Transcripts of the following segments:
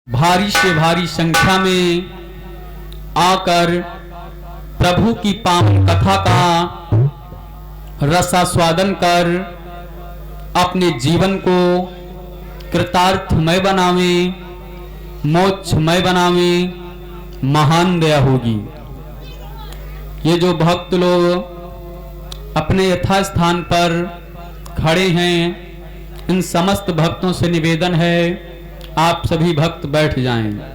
भारी से भारी संख्या में आकर प्रभु की पावन कथा का रसास्वादन कर अपने जीवन को कृतार्थमय बनावे, मोक्षमय बनावे, महान दया होगी। ये जो भक्त लोग अपने यथास्थान पर खड़े हैं, इन समस्त भक्तों से निवेदन है आप सभी भक्त बैठ जाएं।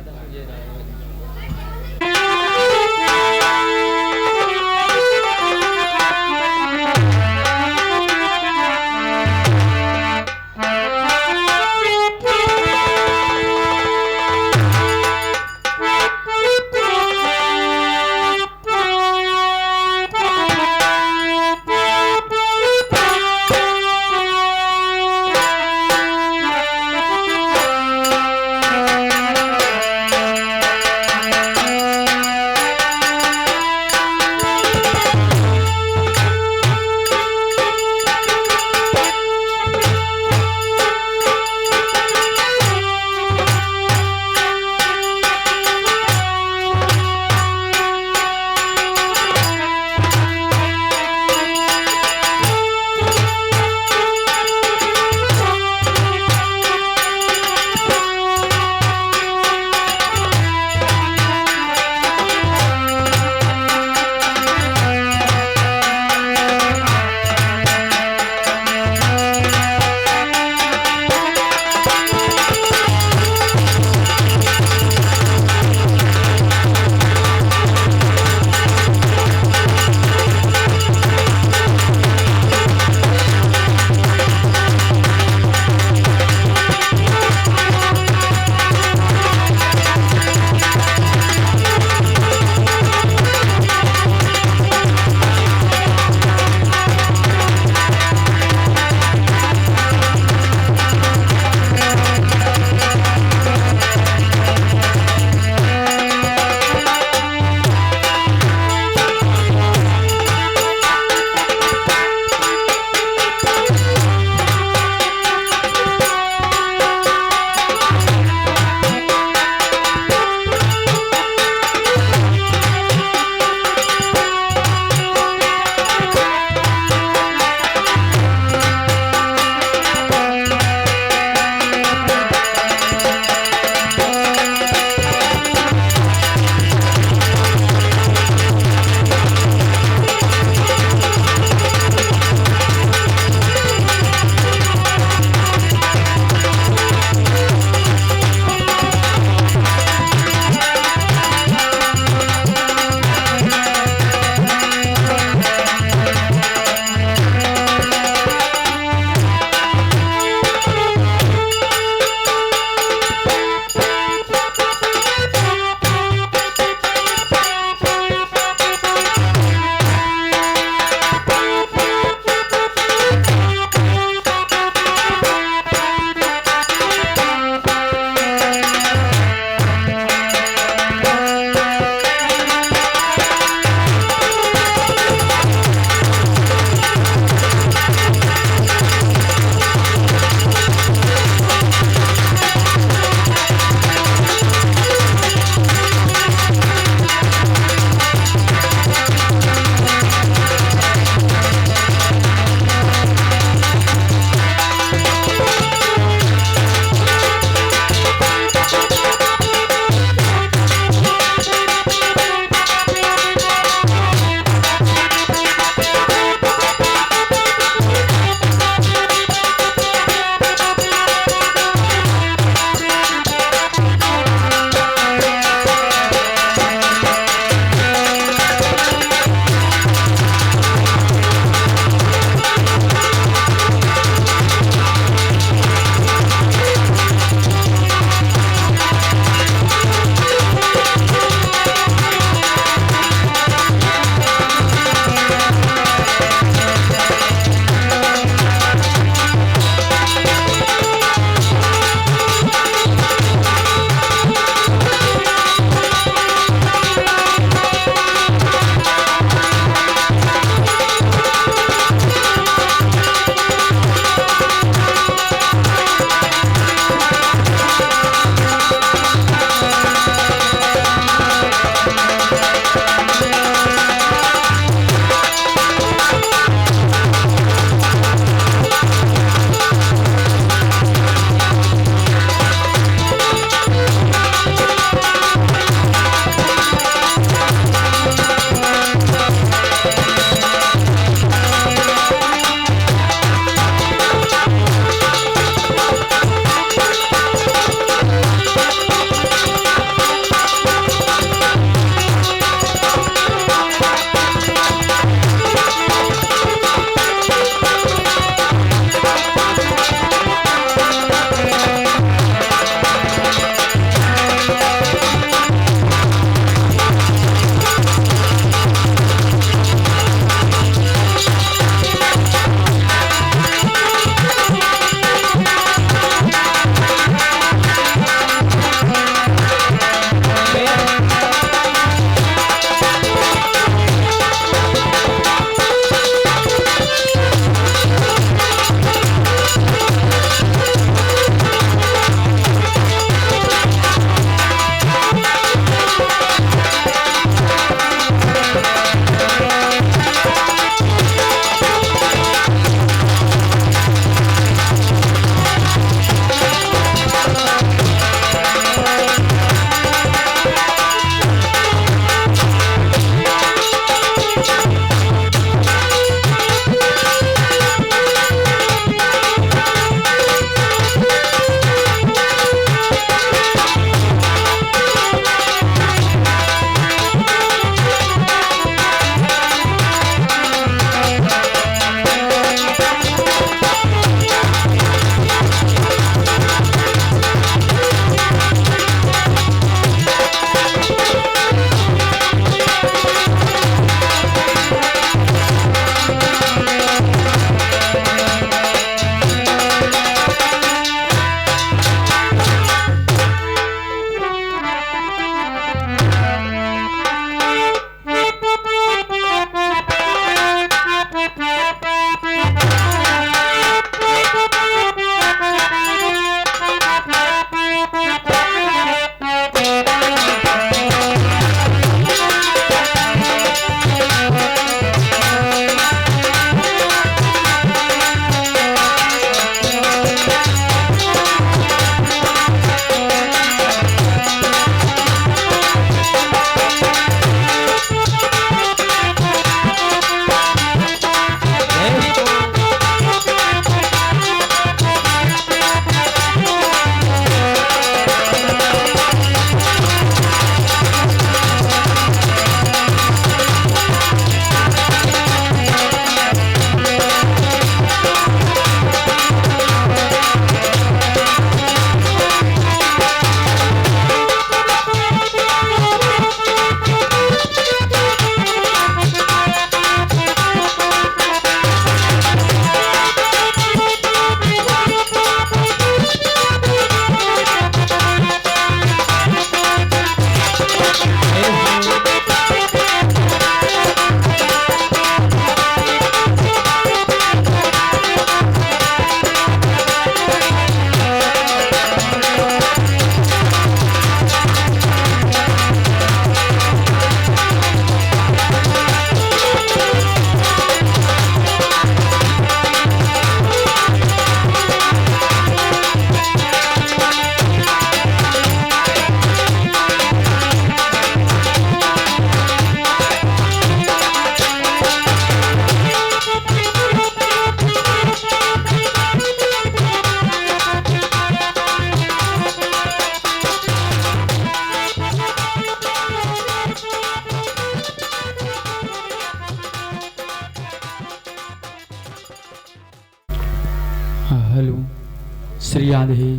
श्री राधे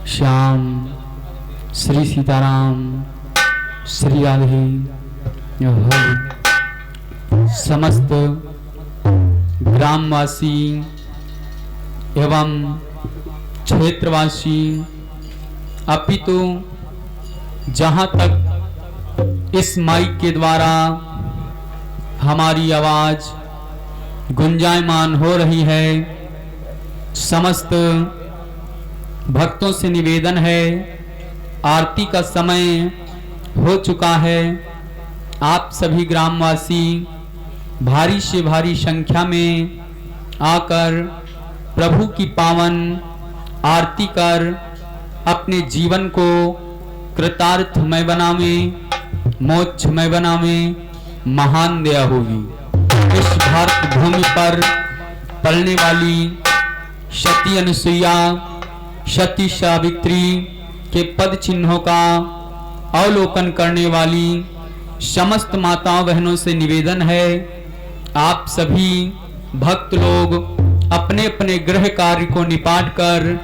श्याम, श्री सीताराम, श्री राधे हरि। समस्त ग्रामवासी एवं क्षेत्रवासी अपितु जहाँ तक इस माइक के द्वारा हमारी आवाज गुंजायमान हो रही है, समस्त भक्तों से निवेदन है, आरती का समय हो चुका है। आप सभी ग्रामवासी भारी से भारी संख्या में आकर प्रभु की पावन आरती कर अपने जीवन को कृतार्थमय बनावे, मोक्षमय बनावे, महान दया होगी। इस भारत भूमि पर पलने वाली सती अनुसुईया, सती सावित्री के पद चिन्हों का अवलोकन करने वाली समस्त माताओं बहनों से निवेदन है, आप सभी भक्त लोग अपने अपने गृह कार्य को निपाट कर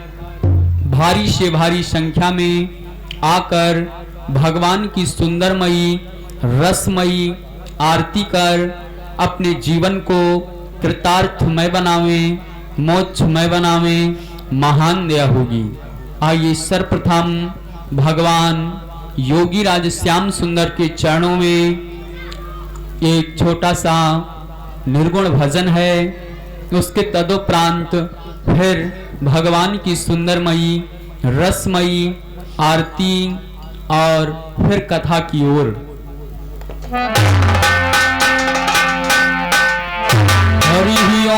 भारी से भारी संख्या में आकर भगवान की सुंदरमयी रसमयी आरती कर अपने जीवन को कृतार्थमय बनावे, मोक्षमय बनावे, महान दया होगी। आइए सर्वप्रथम भगवान योगी राज श्याम सुंदर के चरणों में एक छोटा सा निर्गुण भजन है, उसके तदोपरांत फिर भगवान की सुंदरमयी रसमयी आरती और फिर कथा की ओर। हरि ओम।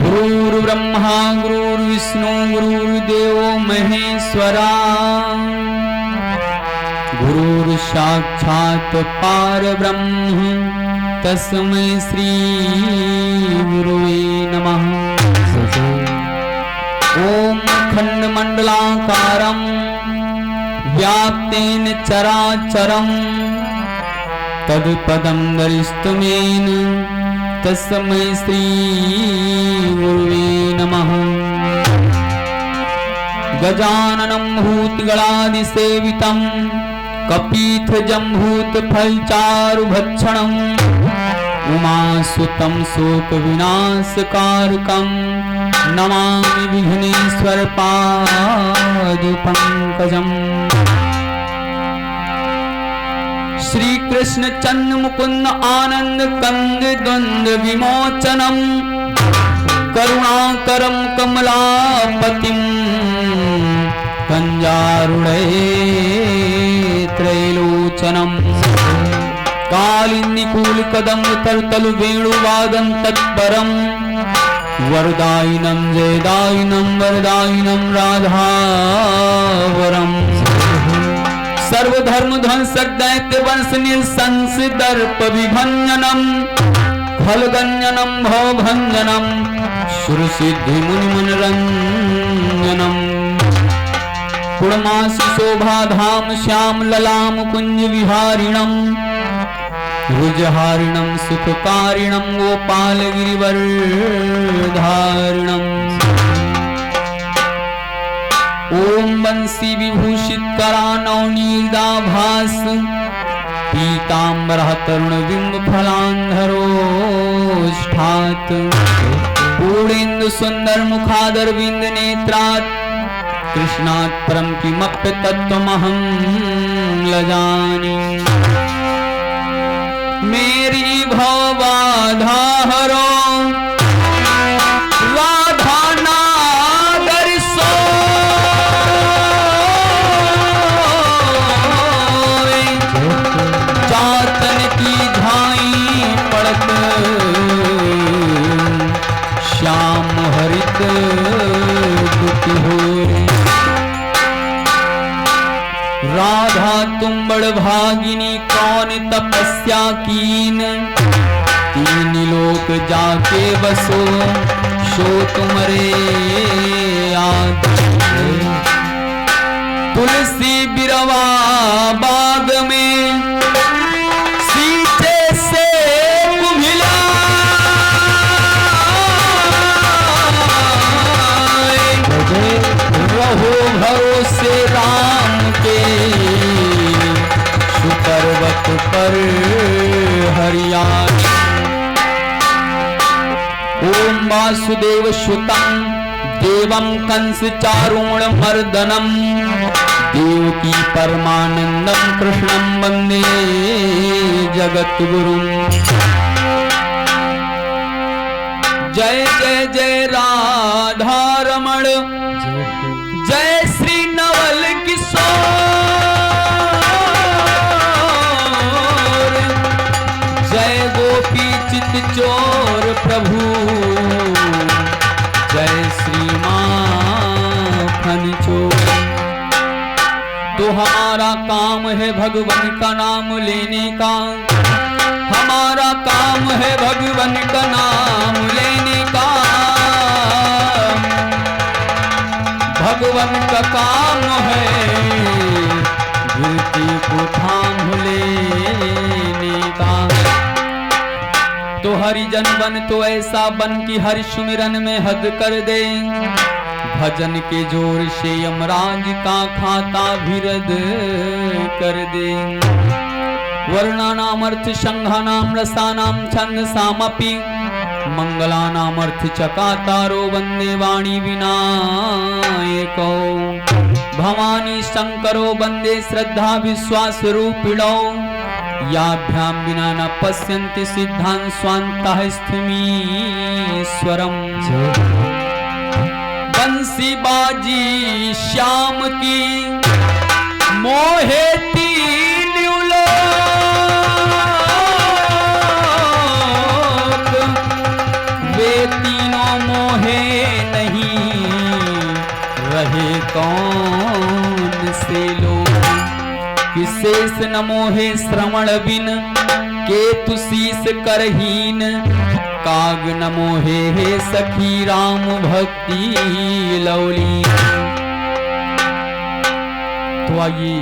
गुरुर्ब्रह्मा गुरुर्विष्णु गुरुर्देवो महेश्वरा, गुरुर्साक्षात् परब्रह्म तस्मै श्री गुरुवे नमः। ओम खंडमंडलाकारं व्याप्तेन चराचरं तत्पदं दर्शितुमेन तस्मै श्री गुरुवे नमः। गजाननं भूतगणादिसेवितं कपीथजम्भूतफलचारुभक्षणं उमासुतं शोकविनाशकारकं नमामि विघ्नेश्वरपादपङ्कजम्। श्री कृष्ण चन्द्र मुकुंद आनंद कंद द्वंद विमोचनम, करुणाकरम कमलापतिम कंजारुणये त्रैलोचनम। कालिंदिकूल कदम तरतल वेणुवादन तत्परम, वरदायिनं जयदायिनं वरदायिनं राधावरम। सर्वधर्म ध्वंसक दैत्य वंश निशंस दर्प विभंजनम, खलगंजनम भवभंजनम सुरसिद्धि मुनिमनरंजनम। पूर्णमासी शोभाधाम श्याम ललाम कुंज विहारिणम, रुजहारिणम सुखकारिणम गोपाल गिरिवर्धारिणम। ओम बंसी विभूषित करा नवनीदाभास, पीतांबरः तरुण बिंब फलांधरोष्ठात्। पूर्णेन्दु सुंदर मुखादर बिंद नेत्रात्, कृष्णात् परम किमप्य तत्त्वमहं लजामि। मेरी भवबाधा हरो राधा नागर सोए, जातन की झाई पड़त श्याम हरित दुखी होए। राधा तुम बड़ भागिनी कौन तपस्या कीन, तीन लोक जाके बसो सो तुमरे याद। तुलसी बिरवा बाग में सींचे से कुम्हिला, रहो भरोसे राम के सुपर्वत पर हरियाणा। ओम वासुदेव सुतं देवं कंस चारूण मर्दनम, देवकी परमानंदम कृष्णं वंदे जगद्गुरुं। जय जय जय राधा रमण, जय श्री नवल किशोर, जय गोपी चित चोर प्रभु, जय श्री माखन चोर। तो हमारा काम है भगवान का नाम लेने का, हमारा काम है भगवान का नाम लेने का, भगवान का काम है गिरती को थाम लेने का। तो हरिजन बन तो ऐसा बन कि हरि सुमिरन में हद कर दे, भजन के जोर से यमराज का खाता भी रद्द कर दे। वर्णानाम अर्थ संघानाम रसानाम छंद सामपि, मंगलानाम अर्थ चकातारो वंदे वाणी विनायको। भवानी शंकरो वंदे श्रद्धा विश्वास रूपिणो, याभ्याम विना न पश्यन्ति सिद्धान् स्वान्तः स्थिमीश्वरम्। बंसी बाजी श्याम की मोहे तीन लोक, वे तीनों मोहे नहीं रहे कौन से लोग। विशेष न मोहे श्रवण बिन केतु शीस करहीन, काग न मोहे हे सखी राम भक्ति लौली। तो आइए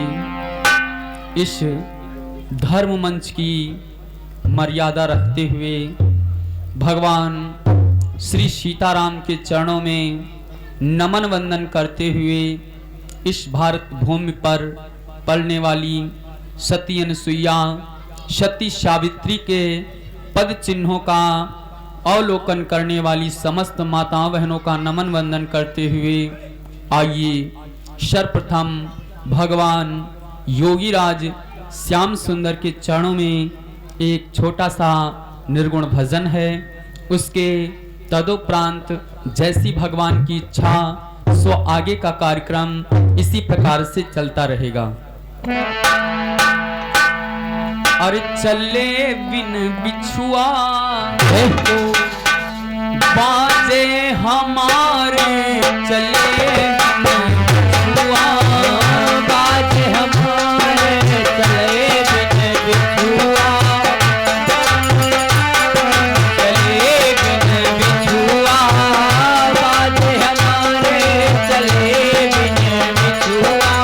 इस धर्म मंच की मर्यादा रखते हुए भगवान श्री सीताराम के चरणों में नमन वंदन करते हुए इस भारत भूमि पर पलने वाली सती अनुसुईया, सती सावित्री के पद चिन्हों का अवलोकन करने वाली समस्त माताओं बहनों का नमन वंदन करते हुए आइए सर्वप्रथम भगवान योगीराज श्याम सुंदर के चरणों में एक छोटा सा निर्गुण भजन है। उसके तदुपरांत जैसी भगवान की इच्छा सो आगे का कार्यक्रम इसी प्रकार से चलता रहेगा। और चले बिन बिछुआ तो बाजे हमारे, चले बिन बिछुआ बाजे हमारे, चले बिन बिछुआ, चले बिन बिछुआ बाजे हमारे, चले बिन बिछुआ।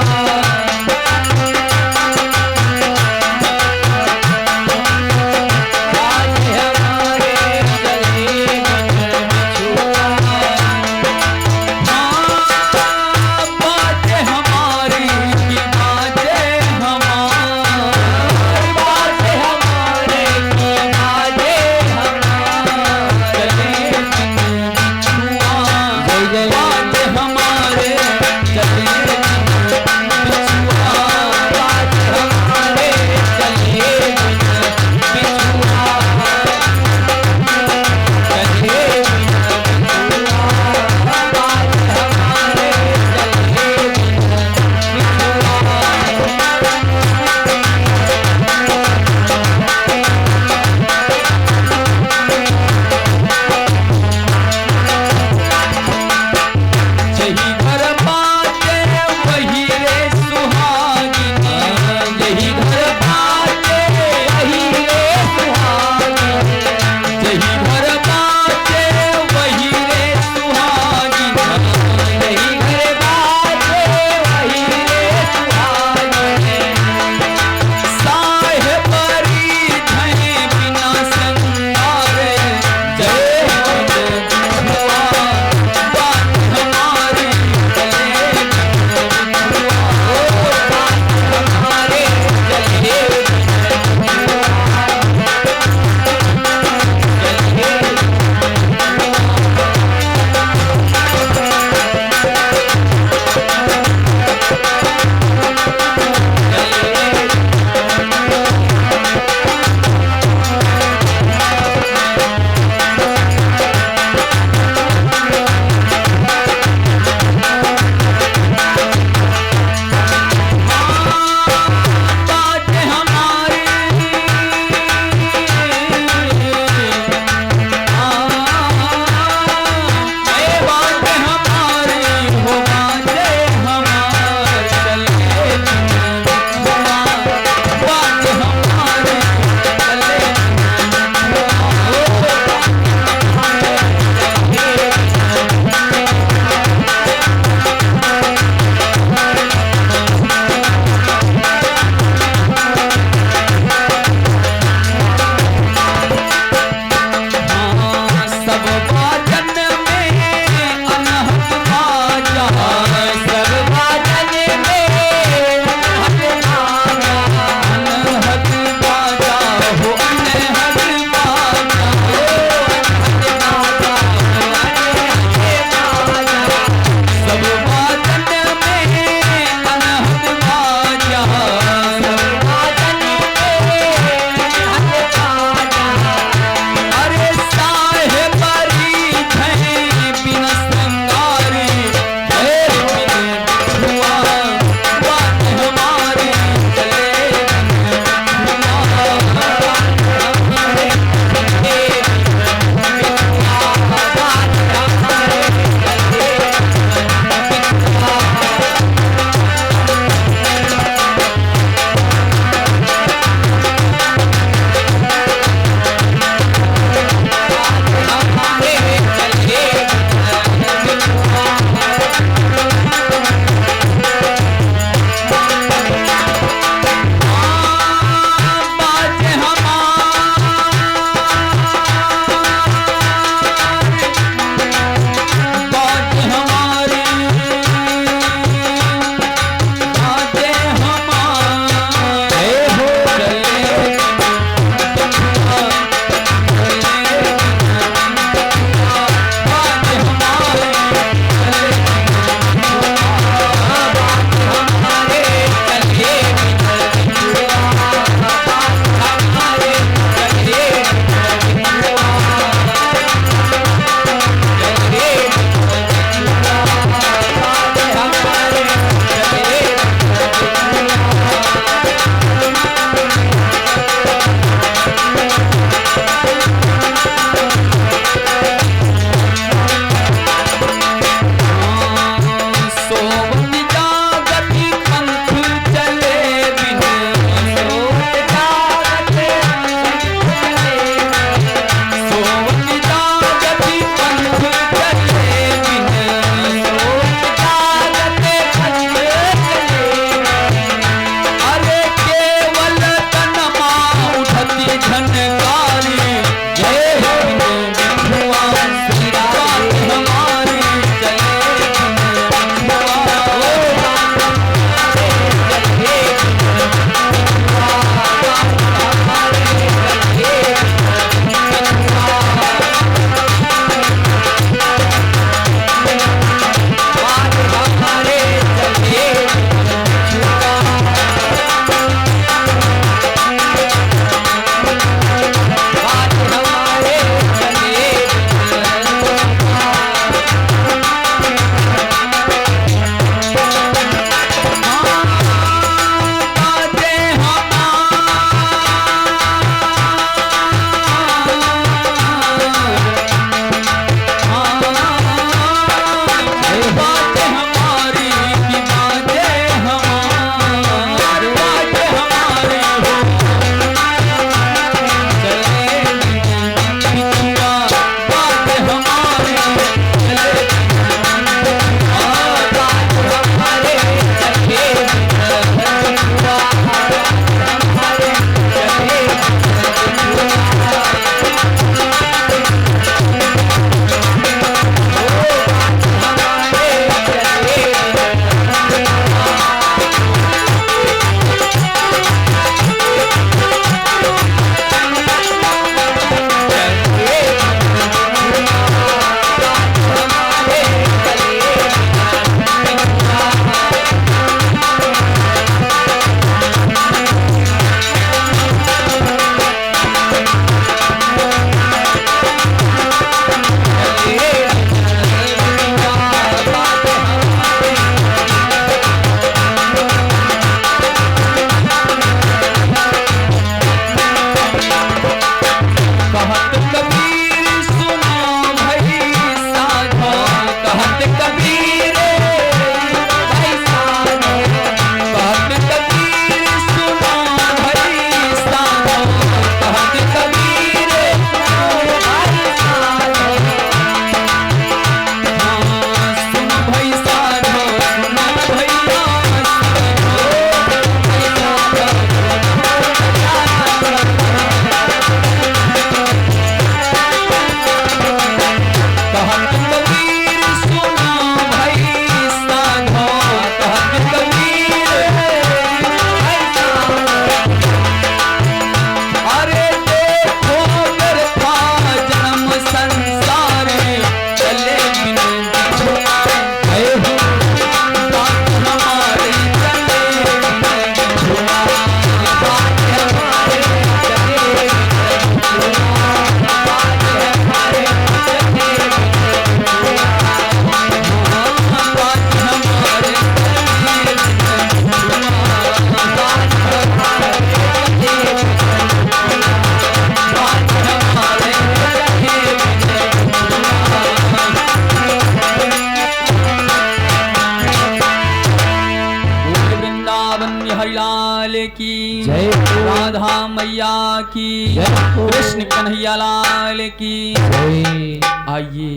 हरिलाल की जय हो। राधा मैया की जय हो। कृष्ण कन्हैया लाल की जय। आइए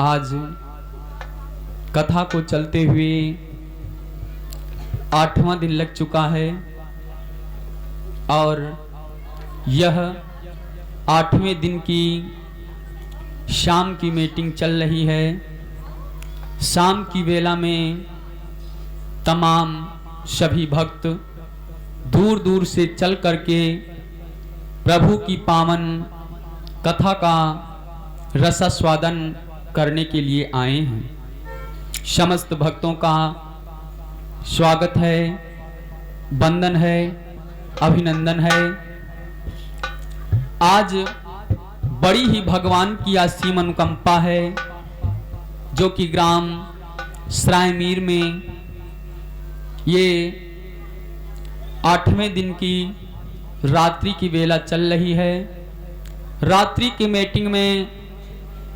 आज कथा को चलते हुए 8वां दिन लग चुका है और यह 8वें दिन की शाम की मीटिंग चल रही है। शाम की वेला में तमाम सभी भक्त दूर दूर से चल करके प्रभु की पावन कथा का रसास्वादन करने के लिए आए हैं। समस्त भक्तों का स्वागत है, वंदन है, अभिनंदन है। आज बड़ी ही भगवान की असीम अनुकंपा है जो कि ग्राम सरायमीर में ये 8वें दिन की रात्रि की वेला चल रही है। रात्रि की मीटिंग में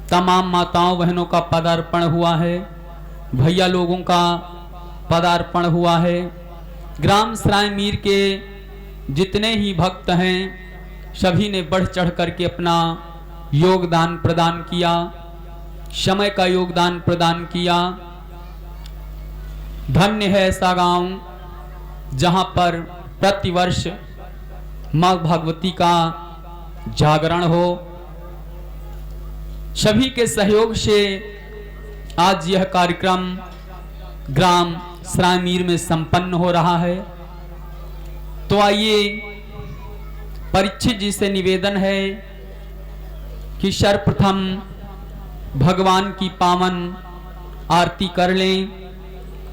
तमाम माताओं बहनों का पदार्पण हुआ है, भैया लोगों का पदार्पण हुआ है। ग्राम सरायमीर के जितने ही भक्त हैं सभी ने बढ़ चढ़ करके अपना योगदान प्रदान किया, समय का योगदान प्रदान किया। धन्य है ऐसा गांव जहां पर प्रतिवर्ष माँ भगवती का जागरण हो। सभी के सहयोग से आज यह कार्यक्रम ग्राम सरायमीर में संपन्न हो रहा है। तो आइए परीक्षित जी से निवेदन है कि सर्वप्रथम भगवान की पावन आरती कर लें,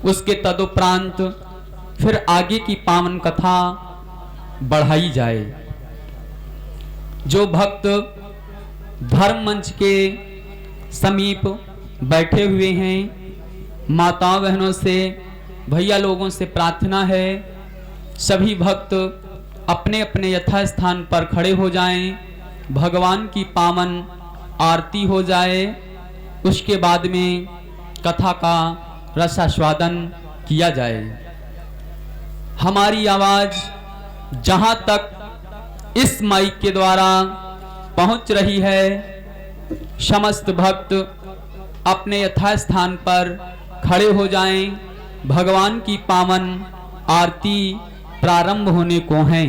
उसके तदुपरांत फिर आगे की पावन कथा बढ़ाई जाए। जो भक्त धर्म मंच के समीप बैठे हुए हैं, माताओं बहनों से भैया लोगों से प्रार्थना है सभी भक्त अपने अपने यथास्थान पर खड़े हो जाएं, भगवान की पावन आरती हो जाए, उसके बाद में कथा का रसास्वादन किया जाए। हमारी आवाज जहां तक इस माइक के द्वारा पहुंच रही है, समस्त भक्त अपने यथास्थान पर खड़े हो जाएं, भगवान की पावन आरती प्रारंभ होने को है।